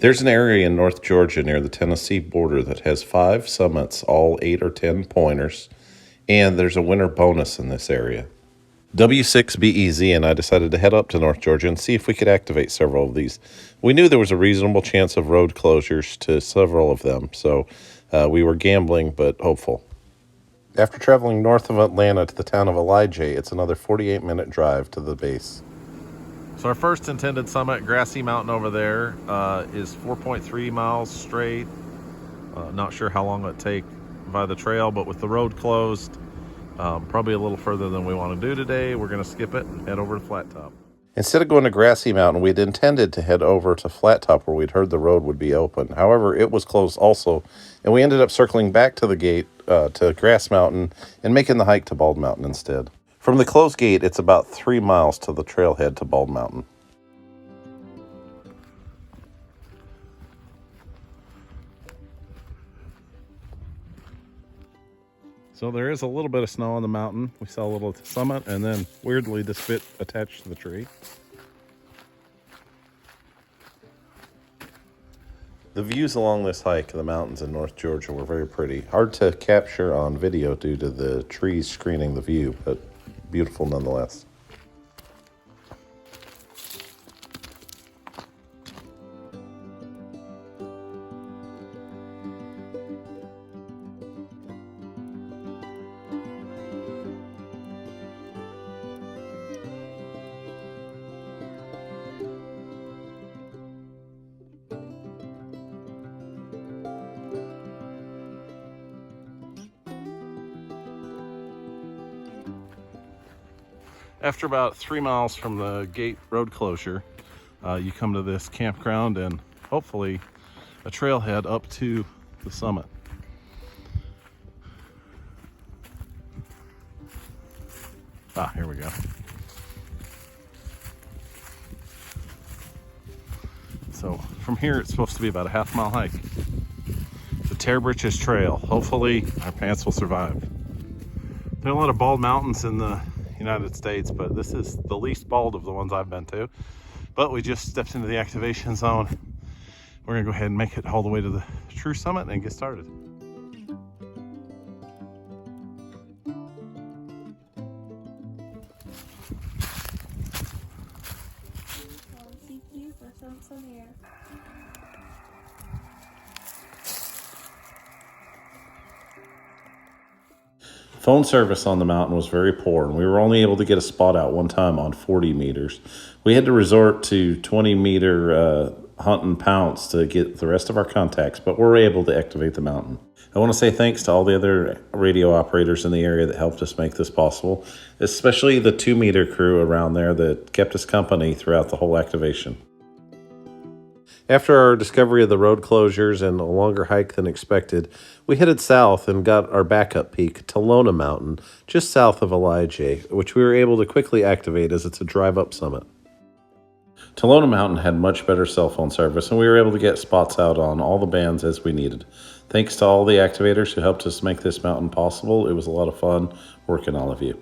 There's an area in North Georgia near the Tennessee border that has 5 summits, all 8 or 10 pointers, and there's a winter bonus in this area. W6BEZ and I decided to head up to North Georgia and see if we could activate several of these. We knew there was a reasonable chance of road closures to several of them, so we were gambling but hopeful. After traveling north of Atlanta to the town of Ellijay, it's another 48-minute drive to the base. So our first intended summit, Grassy Mountain over there, is 4.3 miles straight. Not sure how long it'll take by the trail, but with the road closed, probably a little further than we want to do today. We're going to skip it and head over to Flat Top. Instead of going to Grassy Mountain, we'd intended to head over to Flat Top where we'd heard the road would be open. However, it was closed also, and we ended up circling back to the gate to Grass Mountain and making the hike to Bald Mountain instead. From the closed gate, it's about 3 miles to the trailhead to Bald Mountain. So there is a little bit of snow on the mountain. We saw a little at the summit, and then weirdly this bit attached to the tree. The views along this hike of the mountains in North Georgia were very pretty. Hard to capture on video due to the trees screening the view, but beautiful nonetheless. After about 3 miles from the gate road closure, you come to this campground and hopefully a trailhead up to the summit. Here we go. So from here, it's supposed to be about a half-mile hike. The Tearbritches Trail. Hopefully our pants will survive. There are a lot of bald mountains in the United States, but this is the least bald of the ones I've been to. But we just stepped into the activation zone. We're gonna go ahead and make it all the way to the true summit and get started. Phone service on the mountain was very poor, and we were only able to get a spot out one time on 40 meters. We had to resort to 20-meter hunt and pounce to get the rest of our contacts, but we were able to activate the mountain. I want to say thanks to all the other radio operators in the area that helped us make this possible, especially the 2-meter crew around there that kept us company throughout the whole activation. After our discovery of the road closures and a longer hike than expected, we headed south and got our backup peak, Talona Mountain, just south of Ellijay, which we were able to quickly activate as it's a drive-up summit. Talona Mountain had much better cell phone service, and we were able to get spots out on all the bands as we needed. Thanks to all the activators who helped us make this mountain possible. It was a lot of fun working all of you.